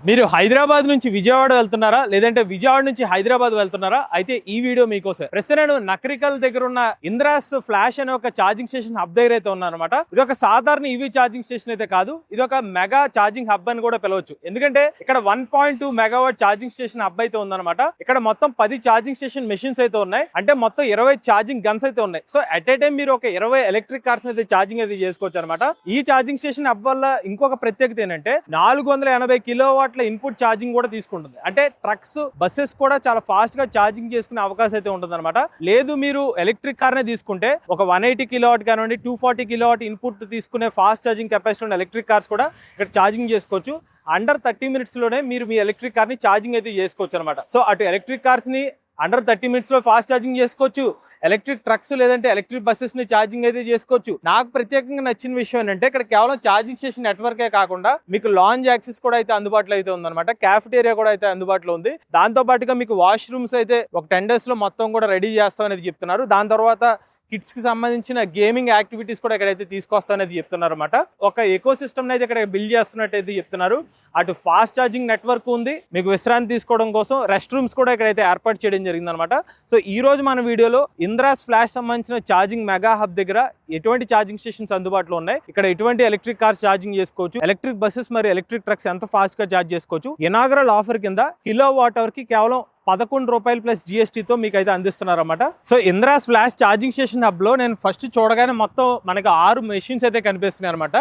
మీరు హైదరాబాద్ నుంచి విజయవాడ వెళ్తున్నారా లేదంటే విజయవాడ నుంచి హైదరాబాద్ వెళ్తున్నారా అయితే ఈ వీడియో మీకోసం. ప్రస్తుతం నేను నకరికల్ దగ్గర ఉన్న ఇంద్రాస్ ఫ్లాష్ అనే ఒక ఛార్జింగ్ స్టేషన్ హబ్ దగ్గర అయితే ఉన్నానమాట. ఇది ఒక సాధారణ ఈవీ ఛార్జింగ్ స్టేషన్ అయితే కాదు, ఇది ఒక మెగా ఛార్జింగ్ హబ్ అని కూడా పిలవచ్చు. ఎందుకంటే ఇక్కడ 1.2 మెగావాట్ ఛార్జింగ్ స్టేషన్ హబ్ అయితే ఉందన్నమాట. ఇక్కడ మొత్తం 10 ఛార్జింగ్ స్టేషన్ మెషిన్స్ అయితే ఉన్నాయి, అంటే మొత్తం 20 ఛార్జింగ్ గన్స్ అయితే ఉన్నాయి. సో అట్ ఏ టైం మీరు ఒక 20 ఎలక్ట్రిక్ కార్స్ అయితే ఛార్జింగ్ అయితే చేసుకోవచ్చు అనమాట. ఈ ఛార్జింగ్ స్టేషన్ హబ్ వల్ల ఇంకొక ప్రత్యేకత ఏంటంటే 480 కిలోవాట్ల ఇన్పుట్ ఛార్జింగ్ కూడా తీసుకుంటుంది. అంటే ట్రక్స్, బస్సెస్ కూడా చాలా ఫాస్ట్ గా ఛార్జింగ్ చేసుకునే అవకాశం అయితే ఉంటుంది అనమాట. లేదు మీరు ఎలక్ట్రిక్ కార్ నే తీసుకుంటే ఒక 180 కిలోవాట్ కానివ్వండి, 240 కిలోవాట్ ఇన్పుట్ తీసుకునే ఫాస్ట్ ఛార్జింగ్ కెపాసిటీ ఉన్న ఎలక్ట్రిక్ కార్స్ కూడా ఇక్కడ ఛార్జింగ్ చేసుకోవచ్చు. అండర్ 30 మినిట్స్ లోనే మీరు మీ ఎలక్ట్రిక్ కార్ ని ఛార్జింగ్ అయితే చేసుకోవచ్చు అనమాట. సో అటు ఎలక్ట్రిక్ కార్స్ ని అండర్ 30 మినిట్స్ లో ఫాస్ట్ ఛార్జింగ్ చేసుకోవచ్చు, ఎలక్ట్రిక్ ట్రక్స్ లేదంటే ఎలక్ట్రిక్ బస్సెస్ ని ఛార్జింగ్ అయితే చేసుకోవచ్చు. నాకు ప్రత్యేకంగా నచ్చిన విషయం ఏంటంటే ఇక్కడ కేవలం ఛార్జింగ్ స్టేషన్ నెట్వర్కే కాకుండా మీకు లాంజ్ యాక్సెస్ కూడా అయితే అందుబాటులో అయితే ఉందన్నమాట. క్యాఫెటేరియా కూడా అయితే అందుబాటులో ఉంది. దాంతో పాటుగా మీకు వాష్రూమ్స్ అయితే ఒక 10 days లో మొత్తం కూడా రెడీ చేస్తాం అనేది చెప్తున్నారు. దాని తర్వాత కిడ్స్ కి సంబంధించిన గేమింగ్ యాక్టివిటీస్ కూడా ఇక్కడైతే తీసుకొస్తానని చెప్తున్నారు అనమాట. ఒక ఎకో సిస్టమ్ అయితే ఇక్కడ బిల్డ్ చేస్తున్నట్టు అయితే చెప్తున్నారు. అటు ఫాస్ట్ ఛార్జింగ్ నెట్వర్క్ ఉంది, మీకు విశ్రాంతి తీసుకోవడం కోసం రెస్ట్ రూమ్స్ కూడా ఇక్కడైతే ఏర్పాటు చేయడం జరిగింది అనమాట. సో ఈ రోజు మన వీడియోలో ఇంద్రాస్ ఫ్లాష్ సంబంధించిన ఛార్జింగ్ మెగా హబ్ దగ్గర ఎటువంటి ఛార్జింగ్ స్టేషన్స్ అందుబాటులో ఉన్నాయి, ఇక్కడ ఎటువంటి ఎలక్ట్రిక్ కార్స్ ఛార్జింగ్ చేసుకోవచ్చు, ఎలక్ట్రిక్ బస్సెస్ మరియు ఎలక్ట్రిక్ ట్రక్స్ ఎంత ఫాస్ట్ గా ఛార్జ్ చేసుకోవచ్చు, ఇనాగరల్ ఆఫర్ కింద కిలో వాట్ అవర్ కి కేవలం ₹11 ప్లస్ GSTతో మీకు అయితే అందిస్తున్నారు అనమాట. So Indra's flash charging station hub లో నేను ఫస్ట్ చూడగానే మొత్తం మనకి 6 మెషిన్స్ అయితే కనిపిస్తున్నాయి అనమాట.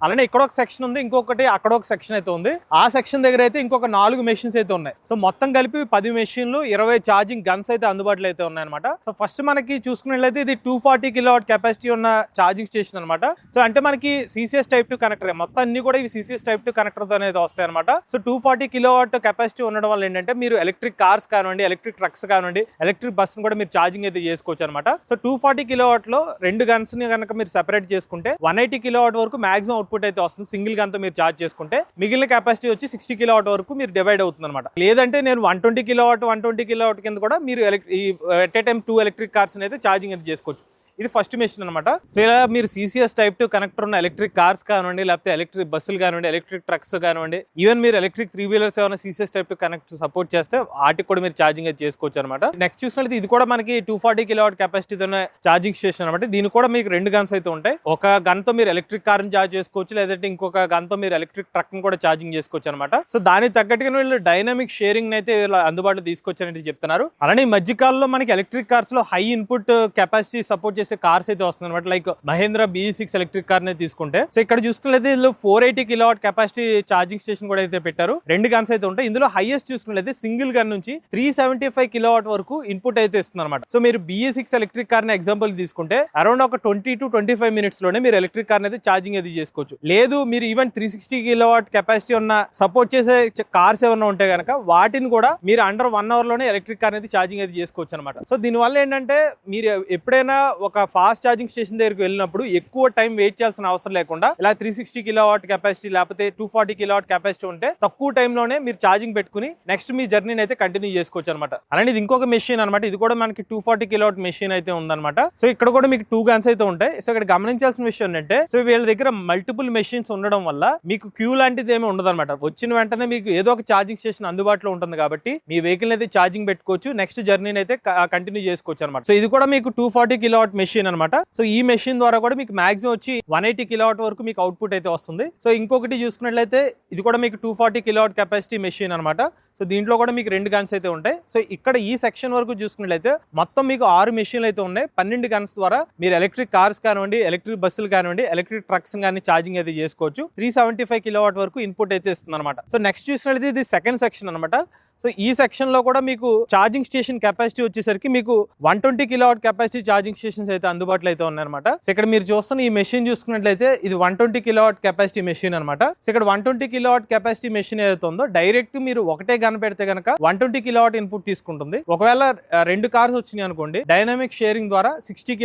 అలానే ఇక్కడ ఒక సెక్షన్ ఉంది, ఇంకొకటి అక్కడ ఒక సెక్షన్ అయితే ఉంది. ఆ సెక్షన్ దగ్గర అయితే ఇంకొక 4 మెషిన్స్ అయితే ఉన్నాయి. సో మొత్తం కలిపి 10 మెషిన్లు, 20 ఛార్జింగ్ గన్స్ అయితే అందుబాటులో అయితే ఉన్నాయి అనమాట. సో ఫస్ట్ మనకి చూసుకున్నట్లయితే ఇది 240 కిలోవాట్ కెపాసిటీ ఉన్న ఛార్జింగ్ స్టేషన్ అనమాట. సో అంటే మనకి CCS Type 2 కనెక్టర్, మొత్తం అన్ని కూడా ఇవి CCS Type 2 కనెక్టర్ తో అయితే వస్తాయి అనమాట. సో 240 కిలోవాట్ కెపాసిటీ ఉండడం వల్ల ఏంటంటే మీరు ఎలక్ట్రిక్ కార్స్ కానివ్వండి, ఎలక్ట్రిక్ ట్రక్స్ కానివ్వండి, ఎలక్ట్రిక్ బస్ కూడా మీరు ఛార్జింగ్ అయితే చేసుకోవచ్చు అనమాట. సో 240 కిలోవాట్ లో 2 గన్స్ ని కనుక మీరు సెపరేట్ చేసుకుంటే 180 కిలోవాట్ వరకు మాక్సిమం అవుట్పుట్ అయితే వస్తుంది. సింగిల్ గన్ తో మీరు ఛార్జ్ చేసుకుంటే మిగిలిన కెపాసిటీ వచ్చి 60 కిలోవాట్ వరకు మీరు డివైడ్ అవుతుంది అనమాట. లేదంటే నేను 120 కిలోవాట్ కింద కూడా మీరు at a time 2 electric cars అయితే ఛార్జింగ్ అయితే చేసుకోవచ్చు. ఇది ఫస్ట్ మెషిన్ అనమాట. సో ఇలా మీరు CCS Type 2 కనెక్టర్ ఉన్న ఎలక్ట్రిక్ కార్స్ కానివ్వండి, లేకపోతే ఎలక్ట్రిక్ బస్సులు కానివ్వండి, ఎలక్ట్రిక్ ట్రక్స్ కానివ్వండి, ఈవెన్ మీరు ఎలక్ట్రిక్ 3 వీలర్స్ ఏమైనా CCS Type 2 కనెక్టర్ సపోర్ట్ చేస్తే వాటికి కూడా మీరు ఛార్జింగ్ అయితే చేసుకోవచ్చు అనమాట. నెక్స్ట్ చూసినట్లయితే ఇది కూడా మనకి 240 కిలోవాట్ కెపాసిటీతో ఛార్జింగ్ స్టేషన్ అనమాట. దీని కూడా మీకు 2 గన్స్ అయితే ఉంటాయి. ఒక గన్ తో మీరు ఎలక్ట్రిక్ కార్ ని ఛార్జ్ చేసుకోవచ్చు, లేదంటే ఇంకొక గన్ తో మీరు ఎలక్ట్రిక్ ట్రక్ ని కూడా ఛార్జింగ్ చేసుకోవచ్చు అనమాట. సో దానికి తగ్గట్టుగా వీళ్ళు డైనమిక్ షేరింగ్ అయితే అందుబాటులో తీసుకొచ్చారని చెప్తున్నారు. అలానే ఈ మధ్యకాలంలో మనకి ఎలక్ట్రిక్ కార్స్ లో హై ఇన్పుట్ కెపాసిటీ సపోర్ట్ చేసే కార్స్ అయితే వస్తుంది అనమాట. Like Mahindra BE6 electric car ని తీసుకుంటే, సో ఇక్కడ చూసుకున్నట్లయితే ఇందులో 480 కిలోవాట్ కెపాసిటీ ఛార్జింగ్ స్టేషన్ కూడా అయితే పెట్టారు. 2 గన్స్ అయితే ఉంటాయి. ఇందులో హైయెస్ట్ చూసుకున్నట్లయితే సింగిల్ గన్ నుంచి 375 కిలోవాట్ వరకు ఇన్పుట్ అయితే ఇస్తుంది అనమాట. సో మీరు BE6 ఎలక్ట్రిక్ కార్ ని ఎగ్జాంపుల్ తీసుకుంటే అరౌండ్ ఒక 20 to 25 మినిట్స్ లోనే మీరు ఎలక్ట్రిక్ కార్ అయితే ఛార్జింగ్ అయితే చేసుకోవచ్చు. లేదు మీరు ఈవెన్ 360 కిలోవాట్ కెపాసిటీ ఉన్న సపోర్ట్ చేసే కార్స్ ఏమైనా ఉంటే కనుక వాటిని కూడా మీరు అండర్ 1 అవర్ లోనే ఎలక్ట్రిక్ కార్ అయితే ఛార్జింగ్ అయితే చేసుకోవచ్చు అనమాట. సో దీనివల్ల ఏంటంటే మీరు ఎప్పుడైనా ఒక ఫాస్ట్ ఛార్జింగ్ స్టేషన్ దగ్గరికి వెళ్ళినప్పుడు ఎక్కువ టైం వెయిట్ చేయాల్సిన అవసరం లేకుండా ఇలా 360 కిలోవాట్ కెపాసిటీ లేకపోతే 240 కిలోవాట్ కెపాసిటీ ఉంటే తక్కువ టైంలోనే మీరు ఛార్జింగ్ పెట్టుకుని నెక్స్ట్ మీ జర్నీని అయితే కంటిన్యూ చేసుకోవచ్చు అనమాట. అలానే ఇది ఇంకొక మెషిన్ అనమాట. ఇది కూడా మనకి 240 కిలోవాట్ మెషిన్ అయితే ఉందన్నమాట. సో ఇక్కడ కూడా మీకు 2 గన్స్ అయితే ఉంటాయి. సో ఇక్కడ గమనించాల్సిన విషయం ఏంటంటే, సో వీళ్ళ దగ్గర మల్టిపుల్ మెషిన్స్ ఉండడం వల్ల మీకు క్యూ లాంటిది ఏమీ ఉండదు అనమాట. వచ్చిన వెంటనే మీకు ఏదో ఒక ఛార్జింగ్ స్టేషన్ అందుబాటులో ఉంటుంది కాబట్టి మీ వెహికల్ అయితే ఛార్జింగ్ పెట్టుకోవచ్చు, నెక్స్ట్ జర్నీని అయితే కంటిన్యూ చేసుకోవచ్చు అనమాట. సో ఇది కూడా మీకు 240 కిలోవాట్ మెషిన్ అనమాట. సో ఈ మెషిన్ ద్వారా కూడా మీకు మాక్సిమం వచ్చి 180 కిలోవాట్ వరకు మీకు అవుట్పుట్ అయితే వస్తుంది. సో ఇంకొకటి చూసుకున్నట్లయితే ఇది కూడా మీకు 240 కిలోవాట్ కెపాసిటీ మెషిన్ అనమాట. సో దీంట్లో కూడా మీకు 2 గన్స్ అయితే ఉంటాయి. సో ఇక్కడ ఈ సెక్షన్ వరకు చూసుకున్నట్లయితే మొత్తం మీకు 6 మెషిన్లు అయితే ఉన్నాయి. 12 గన్స్ ద్వారా మీరు ఎలక్ట్రిక్ కార్స్ కానివ్వండి, ఎలక్ట్రిక్ బస్సులు కానివ్వండి, ఎలక్ట్రిక్ ట్రక్స్ కానీ ఛార్జింగ్ అయితే చేసుకోవచ్చు. 375 కిలోవాట్ వరకు ఇన్పుట్ అయితే ఇస్తుంది అనమాట. సో నెక్స్ట్ చూసినట్లయితే ఇది సెకండ్ సెక్షన్ అనమాట. సో ఈ సెక్షన్ లో కూడా మీకు ఛార్జింగ్ స్టేషన్ కెపాసిటీ వచ్చేసరికి మీకు 120 కిలోవాట్ కెపాసిటీ ఛార్జింగ్ స్టేషన్స్ అయితే అందుబాటులో అయితే ఉన్నాయన్నమాట. సో ఇక్కడ మీరు చూస్తున్న ఈ మెషిన్ చూసుకున్నట్లయితే ఇది 120 కిలోవాట్ కెపాసిటీ మెషిన్ అనమాట. సో ఇక్కడ 120 కిలోవాట్ కెపాసిటీ మెషిన్ ఏదైతే ఉందో డైరెక్ట్ మీరు ఒకటే పక్కన పెడితే కనుక 120 కిలోవాట్ ఇన్పుట్ తీసుకుంటుంది. ఒకవేళ 2 కార్స్ వచ్చినాయి అనుకోండి, డైనమిక్ షేరింగ్ ద్వారా 60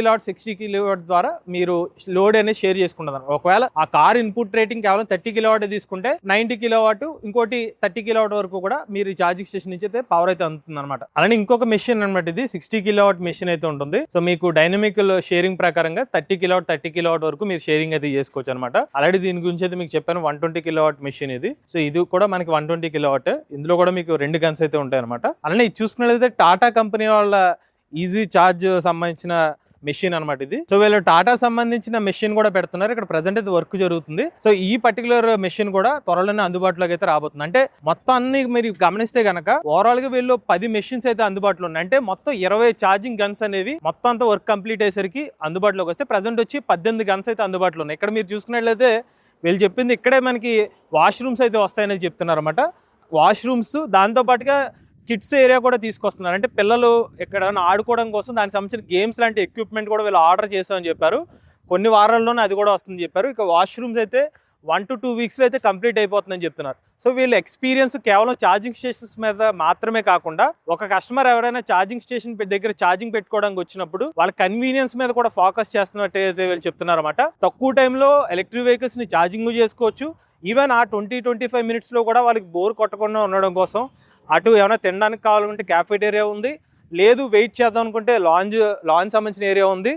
కిలోవాట్ ద్వారా మీరు లోడ్ అనేది షేర్ చేసుకుంటారు. ఒకవేళ ఆ కార్ ఇన్పుట్ రేటింగ్ కేవలం 30 కిలోవాట్ తీసుకుంటే 90 కిలోవాట్ ఇంకోటి 30 కిలోవాట్ వరకు కూడా మీరు ఛార్జింగ్ స్టేషన్ నుంచి అయితే పవర్ అయితే అందుతుంది అనమాట. అలానే ఇంకొక మెషిన్ అనమాట, ఇది 60 కిలోవాట్ మెషిన్ అయితే ఉంటుంది. సో మీకు డైనమిక్ షేరింగ్ ప్రకారంగా 30 కిలోవాట్ వరకు మీరు షేరింగ్ అయితే చేసుకోవచ్చు అనమాట. అలాగే దీని గురించి అయితే మీకు చెప్పాను, 120 కిలోవాట్ మెషిన్ ఇది. సో ఇది కూడా మనకి 120 కిలోవాట్. ఇందులో కూడా మీకు 2 గన్స్ అయితే ఉంటాయి అనమాట. అలానే ఇది చూసుకున్నట్లయితే టాటా కంపెనీ వాళ్ళ ఈజీ ఛార్జ్ సంబంధించిన మెషిన్ అనమాట ఇది. సో వీళ్ళు టాటా సంబంధించిన మెషిన్ కూడా పెడుతున్నారు. ఇక్కడ ప్రెసెంట్ అయితే వర్క్ జరుగుతుంది. సో ఈ పర్టికులర్ మెషిన్ కూడా త్వరలోనే అందుబాటులోకి అయితే రాబోతుంది. అంటే మొత్తం అన్ని మీరు గమనిస్తే గనక ఓవరాల్ గా వీళ్ళు 10 మెషిన్స్ అయితే అందుబాటులో ఉన్నాయి. అంటే మొత్తం 20 ఛార్జింగ్ గన్స్ అనేవి మొత్తం అంతా వర్క్ కంప్లీట్ అయ్యేసరికి అందుబాటులోకి వస్తే ప్రెసెంట్ వచ్చి 18 గన్స్ అయితే అందుబాటులో ఉన్నాయి. ఇక్కడ మీరు చూసుకున్నట్లయితే వీళ్ళు చెప్పింది ఇక్కడే మనకి వాష్రూమ్స్ అయితే వస్తాయని చెప్తున్నారు అనమాట. వాష్రూమ్స్ దాంతో పాటుగా కిడ్స్ ఏరియా కూడా తీసుకొస్తున్నారు. అంటే పిల్లలు ఎక్కడైనా ఆడుకోవడం కోసం దానికి సంబంధించిన గేమ్స్ లాంటి ఎక్విప్మెంట్ కూడా వీళ్ళు ఆర్డర్ చేస్తామని చెప్పారు. కొన్ని వారాల్లోనే అది కూడా వస్తుందని చెప్పారు. ఇక వాష్రూమ్స్ అయితే 1 to 2 వీక్స్లో అయితే కంప్లీట్ అయిపోతుందని చెప్తున్నారు. సో వీళ్ళ ఎక్స్పీరియన్స్ కేవలం ఛార్జింగ్ స్టేషన్స్ మీద మాత్రమే కాకుండా, ఒక కస్టమర్ ఎవరైనా ఛార్జింగ్ స్టేషన్ దగ్గర ఛార్జింగ్ పెట్టుకోవడానికి వచ్చినప్పుడు వాళ్ళ కన్వీనియన్స్ మీద కూడా ఫోకస్ చేస్తున్నట్టు అయితే వీళ్ళు చెప్తున్నారు అనమాట. తక్కువ టైంలో ఎలక్ట్రిక్ వెహికల్స్ని ఛార్జింగ్ చేసుకోవచ్చు. ఈవెన్ ఆ 20-25 మినిట్స్లో కూడా వాళ్ళకి బోర్ కొట్టకుండా ఉండడం కోసం అటు ఏమైనా తినడానికి కావాలంటే క్యాఫెటేరియా ఉంది, లేదు వెయిట్ చేద్దాం అనుకుంటే లాంజ్ సంబంధించిన ఏరియా ఉంది.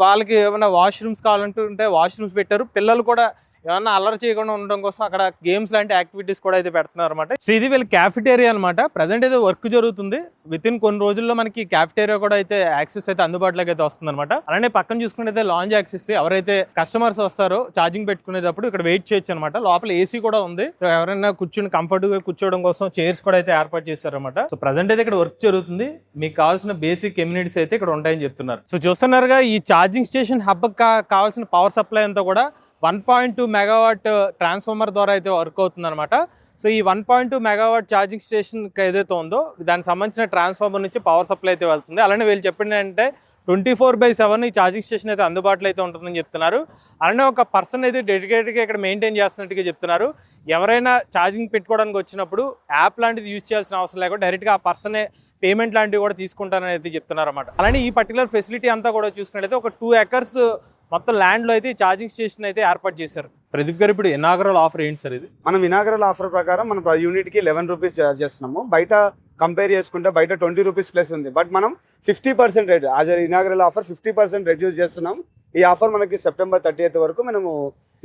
వాళ్ళకి ఏమైనా వాష్రూమ్స్ కావాలంటే వాష్రూమ్స్ పెట్టారు. పిల్లలు కూడా ఏమన్నా అల్లరి చేయకుండా ఉండడం కోసం అక్కడ గేమ్స్ లాంటి యాక్టివిటీస్ కూడా అయితే పెడుతున్నారు అనమాట. సో ఇది వీళ్ళ క్యాఫెటేరియా అనమాట. ప్రజెంట్ అయితే వర్క్ జరుగుతుంది. విత్ ఇన్ కొన్ని రోజుల్లో మనకి క్యాఫెటేరియా కూడా అయితే యాక్సెస్ అయితే అందుబాటులోకి అయితే వస్తుంది అనమాట. అలానే పక్కన చూసుకుంటే లాంజ్ యాక్సెస్, ఎవరైతే కస్టమర్స్ వస్తారో ఛార్జింగ్ పెట్టుకునేటప్పుడు ఇక్కడ వెయిట్ చేయొచ్చు అనమాట. లోపల ఏసీ కూడా ఉంది. సో ఎవరైనా కూర్చుని కంఫర్టబుల్ గా కూర్చోవడం కోసం చైర్స్ కూడా అయితే ఏర్పాటు చేశారనమాట. సో ప్రజెంట్ అయితే ఇక్కడ వర్క్ జరుగుతుంది. మీకు కావాల్సిన బేసిక్ ఎమ్యూనిటీస్ అయితే ఇక్కడ ఉంటాయని చెప్తున్నారు. సో చూస్తున్నారుగా, ఈ ఛార్జింగ్ స్టేషన్ హబ్ కావాల్సిన పవర్ సప్లై అంతా కూడా 1.2 మెగావాట్ ట్రాన్స్ఫార్మర్ ద్వారా అయితే వర్క్ అవుతుంది అనమాట. సో ఈ 1.2 మెగావాట్ ఛార్జింగ్ స్టేషన్ ఏదైతే ఉందో దానికి సంబంధించిన ట్రాన్స్ఫార్మర్ నుంచి పవర్ సప్లై అయితే వెళ్తుంది. అలానే వీళ్ళు చెప్పింది అంటే 24/7 ఈ ఛార్జింగ్ స్టేషన్ అయితే అందుబాటులో అయితే ఉంటుందని చెప్తున్నారు. అలానే ఒక పర్సన్ అయితే డెడికేటెడ్గా ఇక్కడ మెయింటైన్ చేస్తున్నట్టుగా చెప్తున్నారు. ఎవరైనా ఛార్జింగ్ పెట్టుకోవడానికి వచ్చినప్పుడు యాప్ లాంటిది యూజ్ చేయాల్సిన అవసరం లేకుండా డైరెక్ట్గా ఆ పర్సనే పేమెంట్ లాంటివి కూడా తీసుకుంటారని అయితే చెప్తున్నారు అన్నమాట. అలానే ఈ పర్టికులర్ ఫెసిలిటీ అంతా కూడా చూసుకున్నట్లయితే ఒక 2 acres మొత్తం ల్యాండ్లో అయితే ఛార్జింగ్ స్టేషన్ అయితే ఏర్పాటు చేశారు. ప్రదీప్ గారు, ఇప్పుడు ఇనాగరల్ ఆఫర్ ఏంటి సార్ ఇది? మనం ఇనాగరల్ ఆఫర్ ప్రకారం మనం యూనిట్కి 11 రూపీస్ చార్జ్ చేస్తున్నాము. బయట కంపేర్ చేసుకుంటే బయట 20 రూపీస్ ప్లస్ ఉంది. బట్ మనం 50% rate as inaugural offer 50% reduce చేస్తున్నాం. ఈ ఆఫర్ మనకి సెప్టెంబర్ 30th వరకు మనము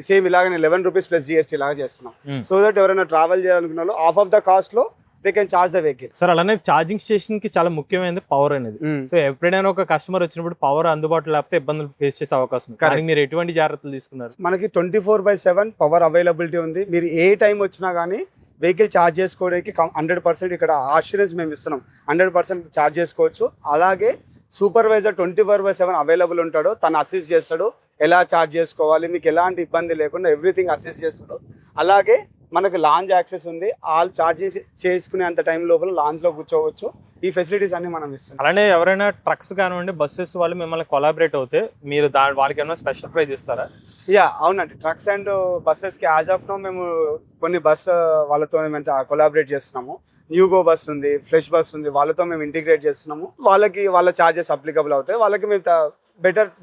సేమ్ ఇలాగనే 11 రూపీస్ ప్లస్ GST లాగా చేస్తున్నాం. సో దట్ ఎవరైనా ట్రావెల్ చేయాలనుకున్న వాళ్ళు ఆఫ్ ఆఫ్ ద కాస్ట్ లో they can charge the vehicle. Sir అలానే ఛార్జింగ్ స్టేషన్ కి చాలా ముఖ్యమైనది పవర్ అనేది. సో ఎప్పుడైనా ఒక కస్టమర్ వచ్చినప్పుడు పవర్ అందుబాటులో లేకపోతే ఇబ్బందులు ఫేస్ చేసే అవకాశం ఉంది. కానీ మీరు ఎటువంటి జాగ్రత్తలు తీసుకున్నారు? మనకి 24/7 పవర్ అవైలబిలిటీ ఉంది. మీరు ఏ టైం వచ్చినా కానీ వెహికల్ ఛార్జ్ చేసుకోవడానికి 100% ఇక్కడ అష్యూరెన్స్ మేము ఇస్తున్నాం. 100% ఛార్జ్ చేసుకోవచ్చు. అలాగే సూపర్వైజర్ 24/7 అవైలబుల్ ఉంటాడు. తను అసిస్ట్ చేస్తాడు, ఎలా ఛార్జ్ చేసుకోవాలి, మీకు ఎలాంటి ఇబ్బంది లేకుండా ఎవ్రీథింగ్ అసిస్ట్ చేస్తాడు. అలాగే మనకు లాంజ్ యాక్సెస్ ఉంది. ఆల్ ఛార్జెస్ చేసుకునే అంత టైం లోపల లాంజ్లో కూర్చోవచ్చు. ఈ ఫెసిలిటీస్ అన్ని మనం ఇస్తాం. అలానే ఎవరైనా ట్రక్స్ కానివ్వండి, బస్సెస్ వాళ్ళు మిమ్మల్ని కొలాబరేట్ అవుతే మీరు వాళ్ళకి ఏమైనా స్పెషల్ ప్రైజ్ ఇస్తారా? యా, అవునండి. ట్రక్స్ అండ్ బస్సెస్కి యాజ్ ఆఫ్ నో మేము కొన్ని బస్ వాళ్ళతో మేము కొలాబరేట్ చేస్తున్నాము. న్యూగో బస్ ఉంది, ఫ్రెష్ బస్ ఉంది, వాళ్ళతో మేము ఇంటిగ్రేట్ చేస్తున్నాము. వాళ్ళ ఛార్జెస్ అప్లికబుల్ అవుతాయి. వాళ్ళకి మేము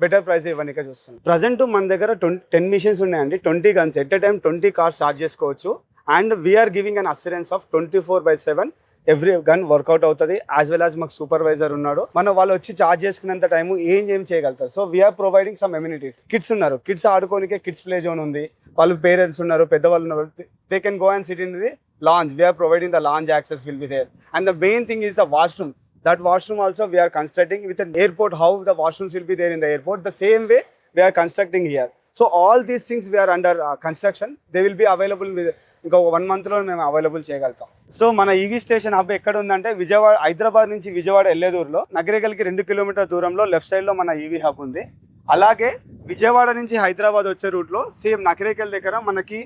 బెటర్ ప్రైస్ ఇవ్వడానికి చూస్తాం. ప్రజెంట్ మన దగ్గర 10 మిషన్స్ ఉన్నాయండి. 20 guns at a time 20 cars charge చేసుకోవచ్చు. And we are giving an assurance of 24/7 every gun work out అవుతుంది. యాజ్ వెల్ యాజ్ మాకు సూపర్వైజర్ ఉన్నాడు. వాళ్ళు వచ్చి చార్జ్ చేసుకునేంత టైం ఏం చేయగలుగుతారు. So we are providing some amenities. Kids ఉన్నారు, కిడ్స్ ఆడుకోనికే కిడ్స్ ప్లే జోన్ ఉంది. వాళ్ళు పేరెంట్స్ ఉన్నారు, పెద్దవాళ్ళు ఉన్నారు, they can go and sit in the lounge. We are providing the lounge access will be there. And the main thing is the washroom. That washroom also we are constructing with an airport. How the washrooms will be there in the airport, the same way we are constructing here. So all these things we are under construction. They will be available with ఇంకో 1 month లో మేము available చేయగలుగుతాం. So మన EV station hub ఎక్కడ ఉందంటే హైదరాబాద్ నుంచి విజయవాడ వెళ్ళే దూరంలో నగరేకల్కి 2 కిలోమీటర్ దూరంలో లెఫ్ట్ సైడ్ లో మన ఈవీ హబ్ ఉంది. అలాగే విజయవాడ నుంచి హైదరాబాద్ వచ్చే రూట్లో సేమ్ నకిరేకల్ దగ్గర మనకి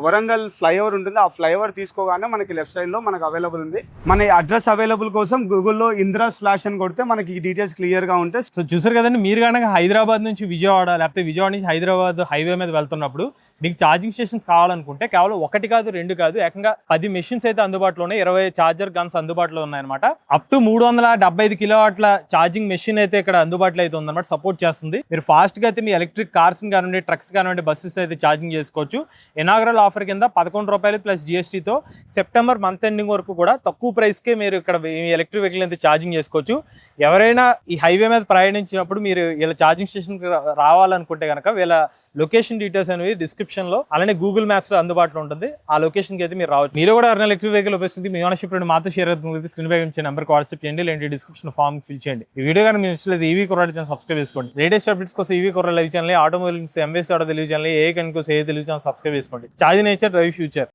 వరంగల్ ఫ్లైఓవర్ ఉంటుంది. ఆ ఫ్లైఓవర్ తీసుకోగానే మనకి లెఫ్ట్ సైడ్ లో మనకి అవైలబుల్ ఉంది. మన అడ్రస్ అవైలబుల్ కోసం గూగుల్లో ఇంద్రాస్ ఫ్లాష్ అని కొడితే మనకి ఈ డీటెయిల్స్ క్లియర్ గా ఉంటాయి. సో చూసారు కదండి, మీరు కనుక హైదరాబాద్ నుంచి విజయవాడ లేకపోతే విజయవాడ నుంచి హైదరాబాద్ హైవే మీద వెళ్తున్నప్పుడు మీకు ఛార్జింగ్ స్టేషన్స్ కావాలనుకుంటే కేవలం 1 కాదు 2 కాదు ఏకంగా 10 మెషిన్స్ అయితే అందుబాటులో ఉన్నాయి. 20 చార్జర్ గన్స్ అందుబాటులో ఉన్నాయన్నమాట. అప్ టు 375 కిలోవాట్ల ఛార్జింగ్ మెషిన్ అయితే ఇక్కడ అందుబాటులో అయితే ఉందన్నమాట, సపోర్ట్ చేస్తుంది. మీరు ఫాస్ట్ గా అయితే మీ ఎలక్ట్రిక్ కార్స్ కానివ్వండి, ట్రక్స్ కానివ్వండి, బస్సెస్ అయితే ఛార్జింగ్ చేసుకోవచ్చు. ఇనాగరల్ ఆఫర్ కింద ₹11 ప్లస్ జిఎస్టీతో సెప్టెంబర్ మంత్ ఎండింగ్ వరకు కూడా తక్కువ ప్రైస్ కే మీరు ఇక్కడ ఎలక్ట్రిక్ వెహికల్ అయితే ఛార్జింగ్ చేసుకోవచ్చు. ఎవరైనా ఈ హైవే మీద ప్రయాణించినప్పుడు మీరు ఇలా ఛార్జింగ్ స్టేషన్ రావాలనుకుంటే కనుక వీళ్ళ లొకేషన్ డీటెయిల్స్ అనేవి డిస్క్రిప్షన్ లో అలానే గూగుల్ మ్యాప్స్ లో అందుబాటులో ఉంటుంది. ఆ లొకేషన్ కి అయితే మీరు రావచ్చు. మీరు కూడా ఎవరైనా ఎలక్ట్రిక్ వెహికల్ ఉపయోగిస్తుంది మీ ఓనర్షిప్ మాతో షేర్ అవుతుంది. స్క్రీన్ పై ఇచ్చే నెంబర్కి వాట్సాప్ చేయండి, లేదంటే డిస్క్రిప్షన్ ఫామ్ ఫిల్ చేయండి. ఈ వీడియో కానీ మీరు ఇష్టం ఈవీ కొరాలి ఛానల్ సబ్స్క్రైబ్ చేసుకోండి. లేటెస్ట్ అప్డేట్స్ కోసం ఈవీ కొరాలి live channel, automobile M V S Telugu channel, ఏ కనుక ఏ తెలుగు ఛానల్ సబ్స్క్రైబ్ చేసుకోండి. Charge nature drive future.